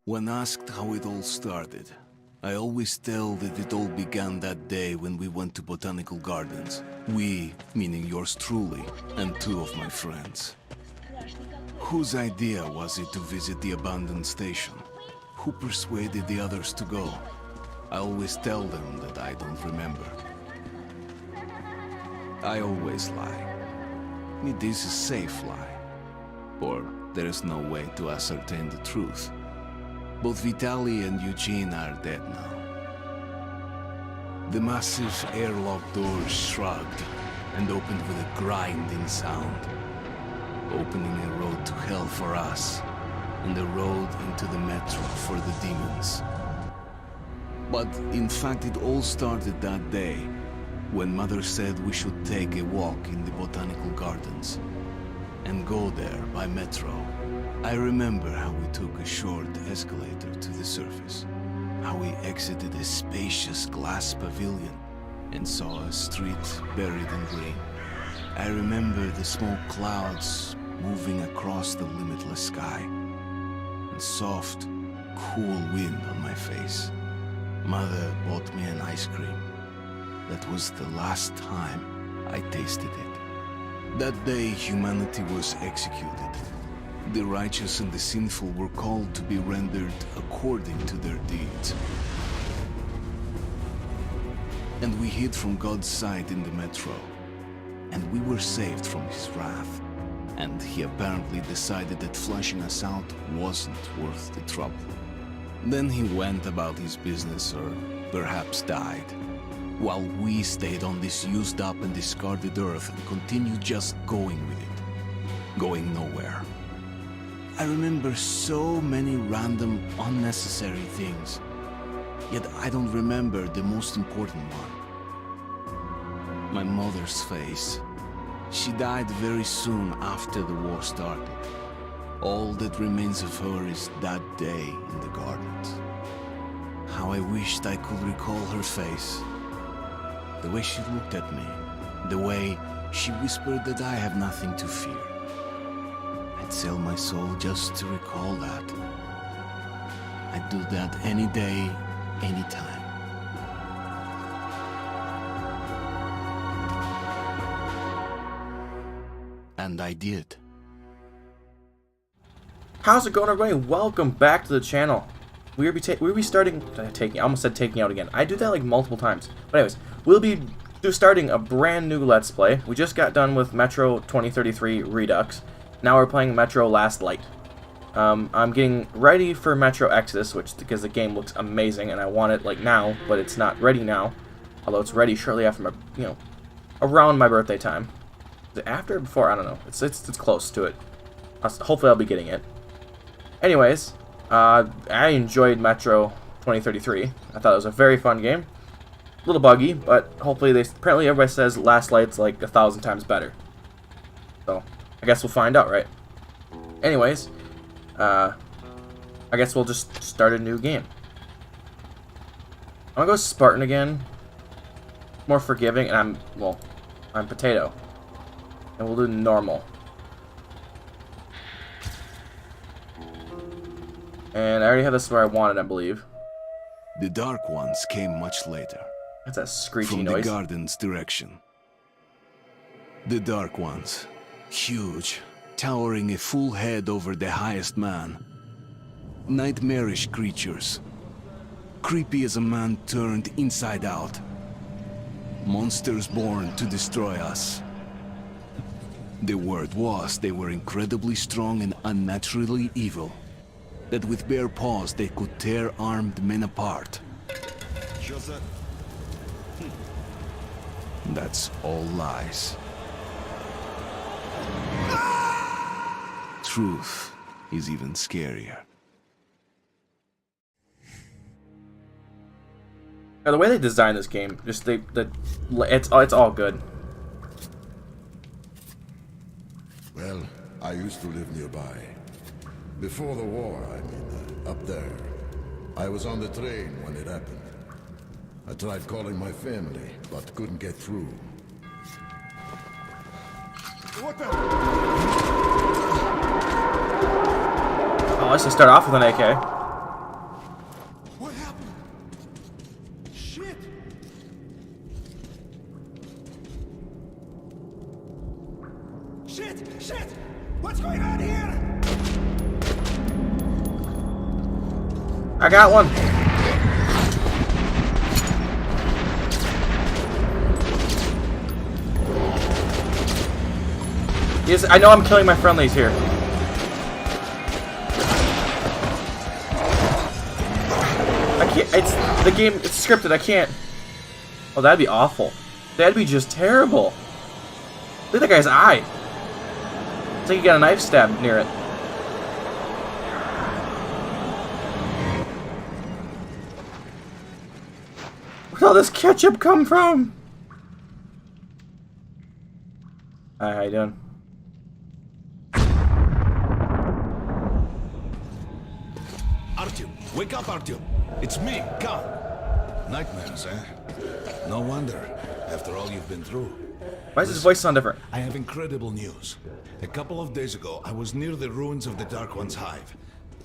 When asked how it all started, I always tell that it all began that day when we went to botanical gardens. We, meaning yours truly, and two of my friends. Whose idea was it to visit the abandoned station? Who persuaded the others to go? I always tell them that I don't remember. I always lie. It is a safe lie. Or there is no way to ascertain the truth. Both Vitaly and Eugene are dead now. The massive airlock doors shrugged and opened with a grinding sound, opening a road to hell for us and a road into the metro for the demons. But in fact, it all started that day when Mother said we should take a walk in the botanical gardens and go there by metro. I remember how we took a short escalator to the surface, how we exited a spacious glass pavilion and saw a street buried in green. I remember the smoke clouds moving across the limitless sky and soft, cool wind on my face. Mother bought me an ice cream. That was the last time I tasted it. That day, humanity was executed. The righteous and the sinful were called to be rendered according to their deeds. And we hid from God's sight in the metro. And we were saved from his wrath. And he apparently decided that flushing us out wasn't worth the trouble. Then he went about his business, or perhaps died, while we stayed on this used up and discarded earth and continued just going with it, going nowhere. I remember so many random, unnecessary things, yet I don't remember the most important one. My mother's face. She died very soon after the war started. All that remains of her is that day in the gardens. How I wished I could recall her face. The way she looked at me. The way she whispered that I have nothing to fear. I'd sell my soul just to recall that. I'd do that any day, any time. And I did. How's it going, everybody? Welcome back to the channel. We'll be starting taking. I almost said taking out again. I do that like multiple times. But anyways, we'll be starting a brand new Let's Play. We just got done with Metro 2033 Redux. Now we're playing Metro Last Light. I'm getting ready for Metro Exodus, because the game looks amazing and I want it like now, but it's not ready now. Although it's ready shortly after my, around my birthday time. Is it after or before? I don't know. It's close to it. Hopefully I'll be getting it. Anyways, I enjoyed Metro 2033. I thought it was a very fun game. A little buggy, but hopefully apparently everybody says Last Light's like 1,000 times better. So, I guess we'll find out, right? Anyways, I guess we'll just start a new game. I'm gonna go Spartan again. More forgiving, and I'm Potato. And we'll do normal. And I already have this where I wanted, I believe. The Dark Ones came much later. That's a screechy from noise. From the garden's direction. The Dark Ones. Huge, towering a full head over the highest man. Nightmarish creatures. Creepy as a man turned inside out. Monsters born to destroy us. The word was they were incredibly strong and unnaturally evil. That with bare paws they could tear armed men apart. That's all lies. Truth is even scarier. Now, the way they designed this game, it's all good. Well, I used to live nearby. Before the war, up there. I was on the train when it happened. I tried calling my family, but couldn't get through. What the? Oh, let's just start off with an AK. I got one. Yes, I know I'm killing my friendlies here. I can't. It's the game. It's scripted. I can't. Oh, that'd be awful. That'd be just terrible. Look at that guy's eye. It's like he got a knife stabbed near it. Where'd all this ketchup come from? Hi, how you doing? Artyom, wake up, Artyom. It's me, Khan. Nightmares, eh? No wonder, after all you've been through. Why does his voice sound different? I have incredible news. A couple of days ago, I was near the ruins of the Dark One's hive,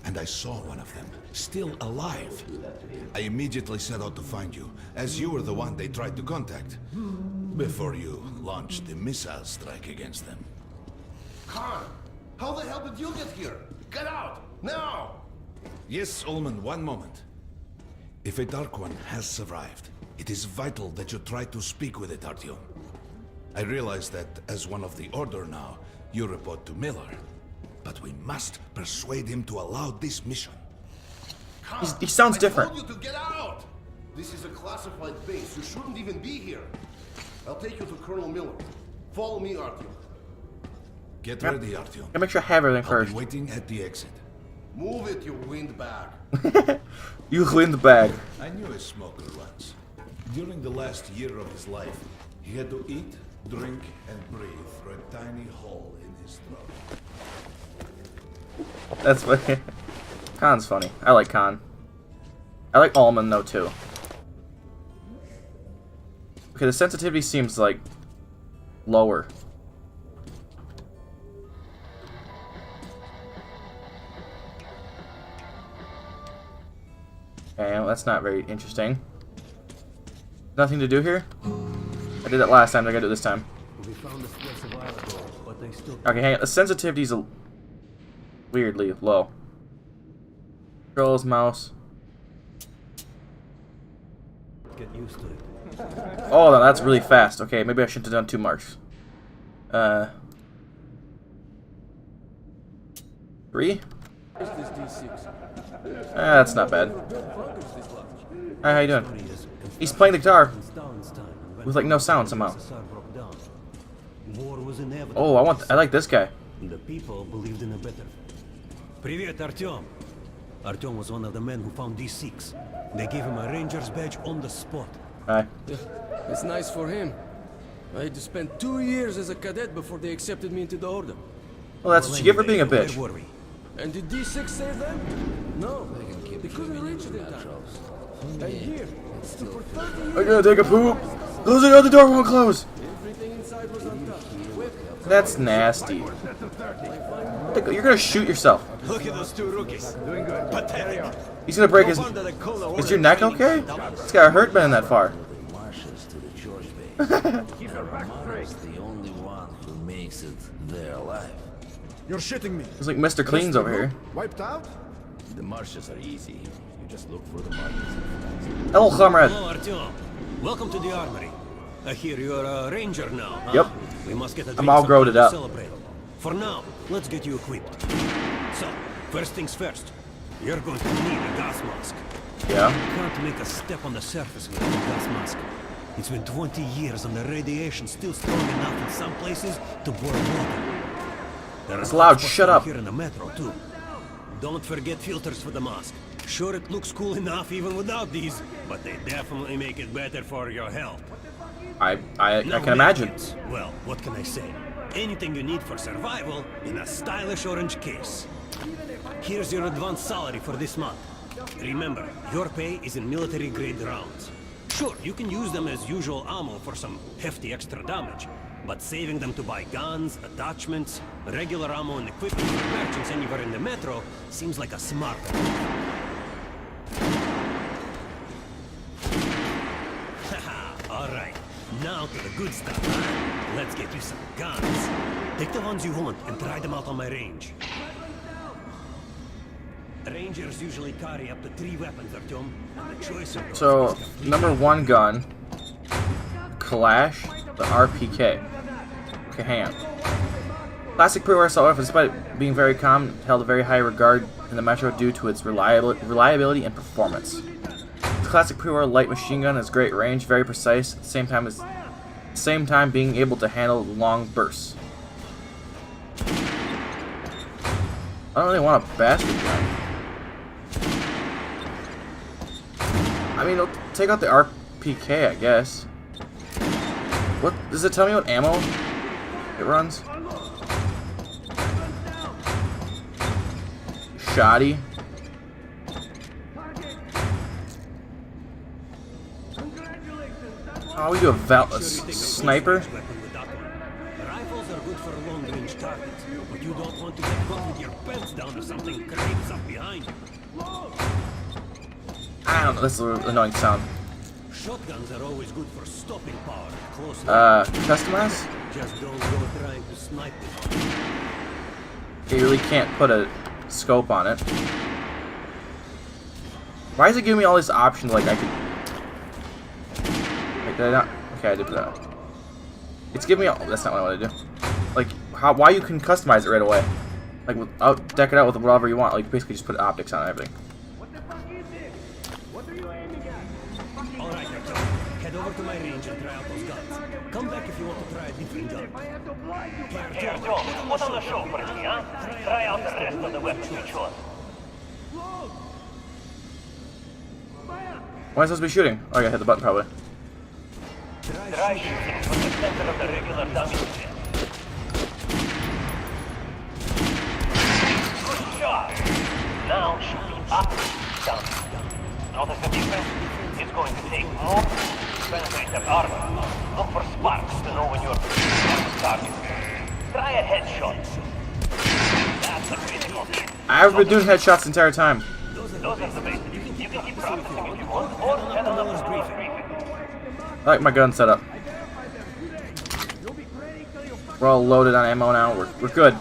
and I saw one of them, still alive. I immediately set out to find you, as you were the one they tried to contact, before you launched the missile strike against them. Khan, how the hell did you get here? Get out, now! Yes, Ullman, one moment. If a Dark One has survived, it is vital that you try to speak with it, Artyom. I realize that as one of the Order now, you report to Miller. But we must persuade him to allow this mission. Khan, He sounds different. I told you to get out! This is a classified base. You shouldn't even be here. I'll take you to Colonel Miller. Follow me, Artyom. Get ready, Artyom. Gotta make sure I have everything I'll be first. waiting at the exit. Move it, you windbag. You clean the bag. I knew a smoker once. During the last year of his life, he had to eat, drink, and breathe through a tiny hole in his throat. That's funny. Khan's funny. I like Khan. I like Ullman though too. Okay, the sensitivity seems like lower. Okay, well, that's not very interesting. Nothing to do here? I did that last time, I gotta do it this time. Okay, hang on. The sensitivity's weirdly low. Controls, mouse. Get used to it. Oh, no, that's really fast. Okay, maybe I shouldn't have done 2 marks. 3? That's not bad. Hi, how you doing? He's playing the guitar with like no sound somehow. Oh, I like this guy. The people believed in a better. Привет, Artyom. Artyom was one of the men who found D6. They gave him a ranger's badge on the spot. Hi. It's nice for him. I had to spend 2 years as a cadet before they accepted me into the order. Well, that's what you get for being a bitch. Where were we? And did D6 save them? No. They couldn't reach it in time. And here, for 30 I gotta take a poop. Close it out, the door won't close. everything inside was untouched. That's nasty. You're gonna shoot yourself. Look at those 2 rookies. Doing good. Pathetic. He's gonna break his. Is your neck okay? It's got hurt been that far. Marshes to the George Bay. Mama's the only one who makes it there alive. You're shitting me. It's like Mr. Clean's over here. Wiped out? The marshes are easy. You just look for the markers. Hello, comrade. Hello, Artyom. Welcome to the armory. I hear you're a ranger now. Huh? Yep. We must get a I'm drink all growed sometime it up. to celebrate. For now, let's get you equipped. So, first things first. You're going to need a gas mask. Yeah. You can't make a step on the surface without a gas mask. It's been 20 years and the radiation's still strong enough in some places to boil water. There are It's loud, hotspots shut down up. Here in the metro too. Don't forget filters for the mask. Sure, it looks cool enough even without these, but they definitely make it better for your health. I Now, can imagine. medkits. Well, what can I say? Anything you need for survival in a stylish orange case. Here's your advance salary for this month. Remember, your pay is in military-grade rounds. Sure, you can use them as usual ammo for some hefty extra damage, but saving them to buy guns, attachments, regular ammo and equipment for merchants anywhere in the metro seems like a smart move. Haha, alright. Now to the good stuff, huh? Let's get you some guns. Take the ones you want and try them out on my range. Rangers usually carry up to 3 weapons, Artyom, and the choice of yours So, is complete. number 1 gun, Kalash, the RPK. Okay, hang on. Classic pre-war assault rifle, despite being very common, held a very high regard in the Metro due to its reliability and performance. The classic pre-war light machine gun has great range, very precise, at the same time being able to handle long bursts. I don't really want a bastard gun. I mean, it'll take out the RPK, I guess. What does it tell me what ammo it runs? Shoddy. Oh, we do a sniper. Rifles are good for long-range targets, but you don't want to get caught with your pants down or something creeps up behind you. I don't know. This is an annoying sound. Shotguns are always good for stopping power at close Customize? Just don't go trying to snipe them. You really can't put a scope on it. Why is it giving me all these options? Like I could. Like, did I not? Okay, I did that. It's giving me all. That's not what I want to do. Like, how? Why you can customize it right away? Like, deck it out with whatever you want. Like, basically just put optics on everything. Alright, Artyom. Head over to my range and try out those guns. Come back if you want to try a different gun. Hey, Artyom, put on the show for me, huh? Try out the rest of the weapons you chose. Why am I supposed to be shooting? Oh, I gotta hit the button probably. Try shooting from the center of the regular dummy pit. Good job. Now shooting up, down. Notice the difference? It's going to take more penetrative armor. Look for sparks to know when you're on the target. Try a headshot. That's a critical hit. I've been doing headshots the entire time. Those are the basics. You can keep practicing if you want, or head on up to the briefing. I like my gun setup. We're all loaded on ammo now. We're good.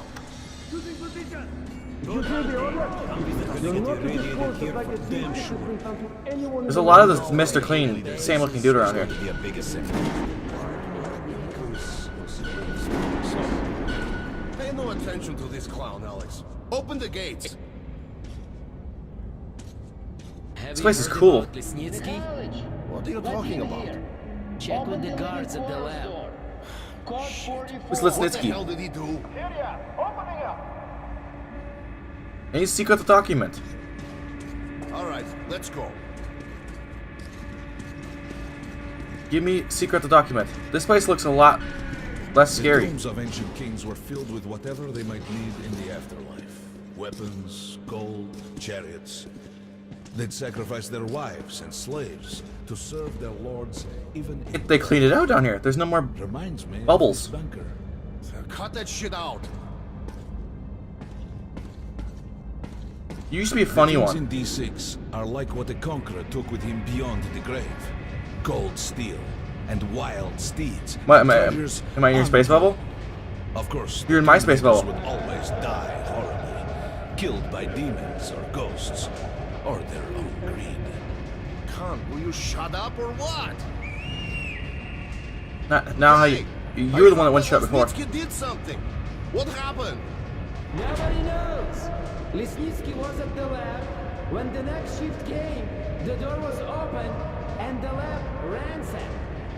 There's a lot of this Mr. Clean, same looking dude around here. Pay no attention to this clown, Alex. Open the gates. This place is cool. What are you talking about? Check with the guards at the lab. Who's What the Lesnitsky? hell did he do? I need to secret the document. All right, let's go. Give me secret the document. This place looks a lot less The scary. tombs of ancient kings were filled with whatever they might need in the afterlife. Weapons, gold, chariots. They'd sacrifice their wives and slaves to serve their lords, even if... They cleaned it out down here. There's no more Reminds me bubbles. of this bunker. Cut that shit out. You used to be a funny Things one. in D6 are like what the Conqueror took with him beyond the grave. Gold steel and wild steeds. What, am I Treasures in your space untold. bubble? Of course, You're in my space Conquerors bubble. would always die horribly, killed by demons or ghosts, or their own greed. Khan, will you shut up or what? Now how you were the one that went shut before. Lesnitsky did something. What happened? Nobody knows. Lesnitsky was at the lab. When the next shift came, the door was open and the lab ransacked.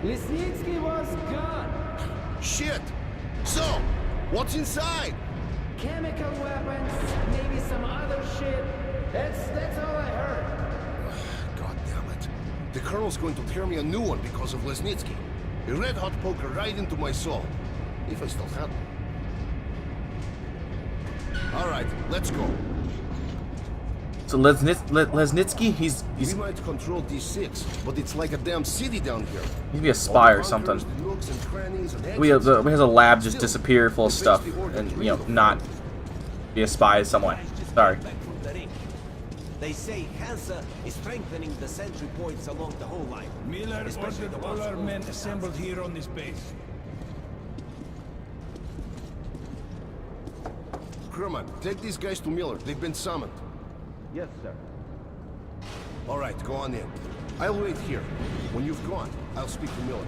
Lesnitsky was gone. Shit. So, what's inside? Chemical weapons, maybe some other shit. That's all I heard. God damn it. The Colonel's going to tear me a new one because of Lesnitsky. A red-hot poker right into my soul. If I still have one. All right, let's go. So Lesnitsky, he's We might control D6, but it's like a damn city down here. he's be a spy or something. The nooks and crannies and We have exits. a lab just Still, disappear full of it stuff makes the order and clear. not be a spy some way. Sorry. Back from the ring. They say Hansa is strengthening the sentry points along the whole line. Miller especially ordered the all ones our close men to assembled here on this base. Kerman, take these guys to Miller. They've been summoned. Yes, sir. All right, go on in. I'll wait here. When you've gone, I'll speak to Miller.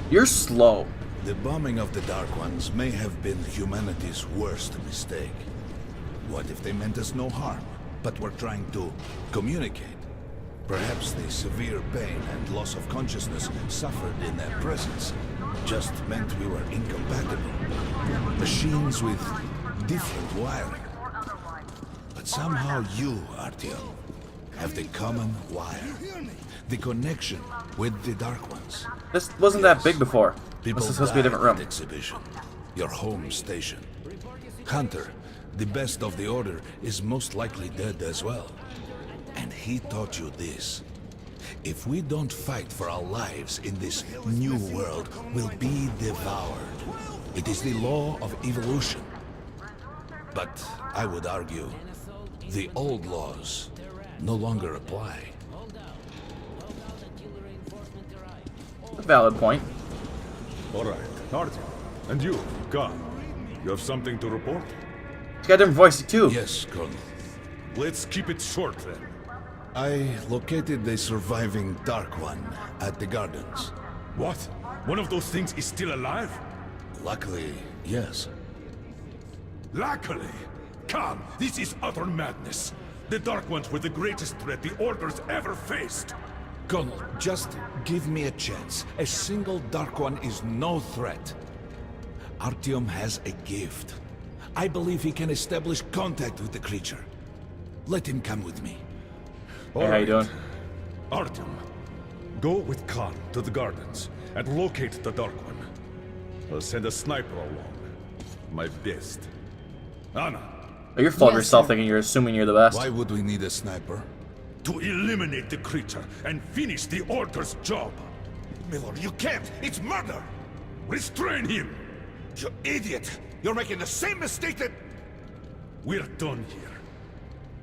You're slow. The bombing of the Dark Ones may have been humanity's worst mistake. What if they meant us no harm, but were trying to communicate? Perhaps the severe pain and loss of consciousness suffered in their presence just meant we were incompatible. Machines with different wiring. But somehow you, Artyom, have the common wire. The connection with the Dark Ones. This wasn't that big before. People This is supposed to be a different died at room. Exhibition. Your home station. Hunter, the best of the Order, is most likely dead as well. And he taught you this. If we don't fight for our lives in this new world, we'll be devoured. It is the law of evolution. But I would argue, the old laws no longer apply. A valid point. All right, Artyom. And you, Khan. You have something to report? He's got a different voice too. Yes, Colonel. Let's keep it short then. I located the surviving Dark One at the gardens. What? One of those things is still alive? Luckily, yes. Luckily! Khan, this is utter madness. The Dark Ones were the greatest threat the Order's ever faced. Colonel, just give me a chance. A single Dark One is no threat. Artyom has a gift. I believe he can establish contact with the creature. Let him come with me. Hey, how you doing? Artyom, go with Khan to the gardens and locate the Dark One. I'll send a sniper along. My best. Anna, Oh, you're full of Yes, yourself sir. thinking you're assuming you're the best. Why would we need a sniper? to eliminate the creature and finish the Order's job. Miller, you can't! It's murder! Restrain him! You idiot! You're making the same mistake that... We're done here.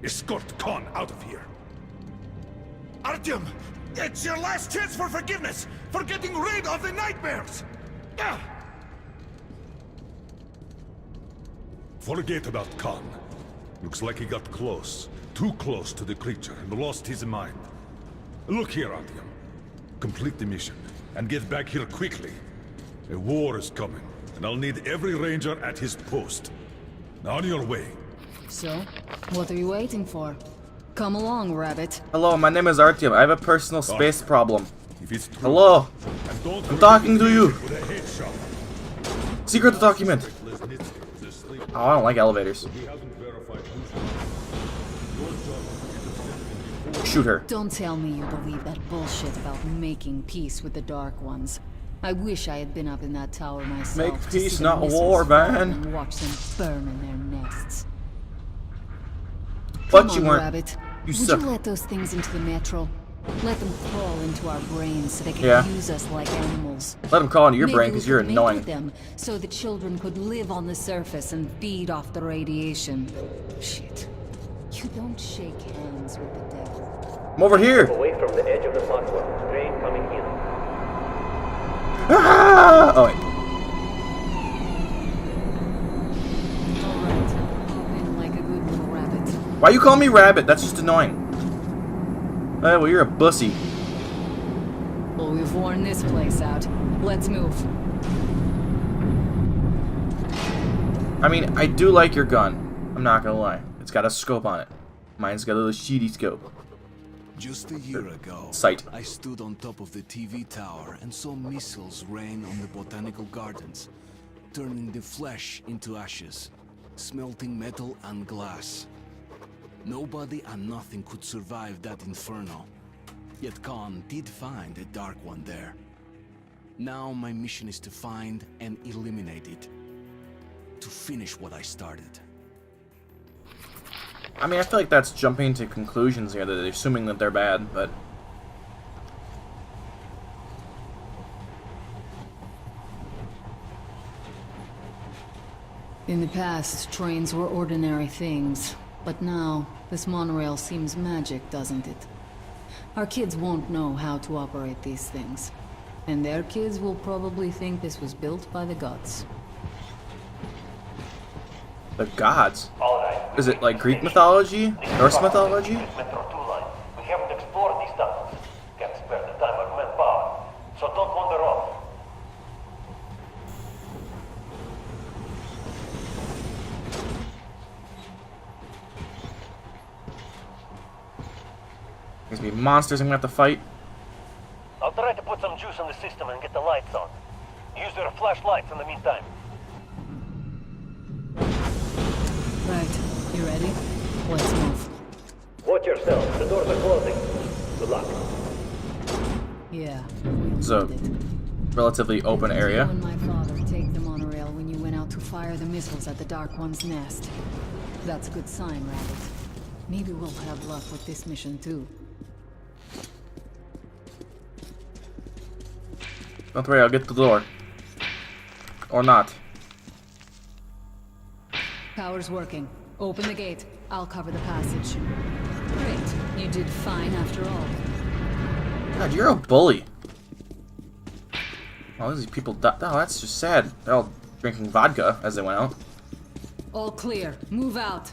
Escort Khan out of here. Artyom! It's your last chance for forgiveness! For getting rid of the nightmares! Ah! Forget about Khan. Looks like he got close. Too close to the creature and lost his mind. Look here, Artyom. Complete the mission and get back here quickly. A war is coming, and I'll need every ranger at his post. Now on your way. So, what are you waiting for? Come along, Rabbit. Hello, my name is Artyom. I have a personal space problem. If it's true, Hello, and don't I'm forget talking to you. with a headshot. Secret document. Lesnitsky is asleep. Oh, I don't like elevators. He hasn't verified who's your job is to Shoot her. Don't tell me you believe that bullshit about making peace with the Dark Ones. I wish I had been up in that tower myself. Make to see peace, the not missiles war, fall man. And watch them burn in their nests. But Come you on, weren't. Rabbit. You Would suck. you let those things into the metro? Let them crawl into our brains so they can Yeah. use us like animals. Let him crawl into your Maybe brain we because you're could mate annoying. with them so the children could live on the surface and feed off the radiation. Shit. You don't shake hands with the devil. I'm over here. Away from the edge of the platform. Train coming in. Ah! Oh wait. Alright. Hop in like a good little rabbit. Why you call me Rabbit? That's just annoying. Oh, well, you're a bussy. Well, we've worn this place out. Let's move. I mean, I do like your gun. I'm not gonna lie. It's got a scope on it. Mine's got a little shitty scope. Just a year ago, Sight. I stood on top of the TV tower and saw missiles rain on the botanical gardens, turning the flesh into ashes, smelting metal and glass. Nobody and nothing could survive that inferno. Yet Khan did find a Dark One there. Now my mission is to find and eliminate it. To finish what I started. I mean, I feel like that's jumping to conclusions here, that they're assuming that they're bad, but... In the past, trains were ordinary things. But now, this monorail seems magic, doesn't it? Our kids won't know how to operate these things. And their kids will probably think this was built by the gods. The gods. All right, Is it like Greek mythology? Norse mythology? Metro 2 line. We haven't explored these tunnels. Can't spare the time or manpower. So don't wander off. There's gonna be monsters I'm gonna have to fight. I'll try to put some juice on the system and get the lights on. Use your flashlights in the meantime. Right. You ready? Let's move. Watch yourself. The doors are closing. Good luck. Yeah. We'll So, need it. relatively open You area. and my father take the monorail when you went out to fire the missiles at the Dark One's nest. That's a good sign, Rabbit. Maybe we'll have luck with this mission too. Don't worry, I'll get to the door. Or not. Power's working. Open the gate. I'll cover the passage. Great. You did fine after all. God, you're a bully. Oh, these people died. Oh, that's just sad. They're all drinking vodka as they went out. All clear. Move out.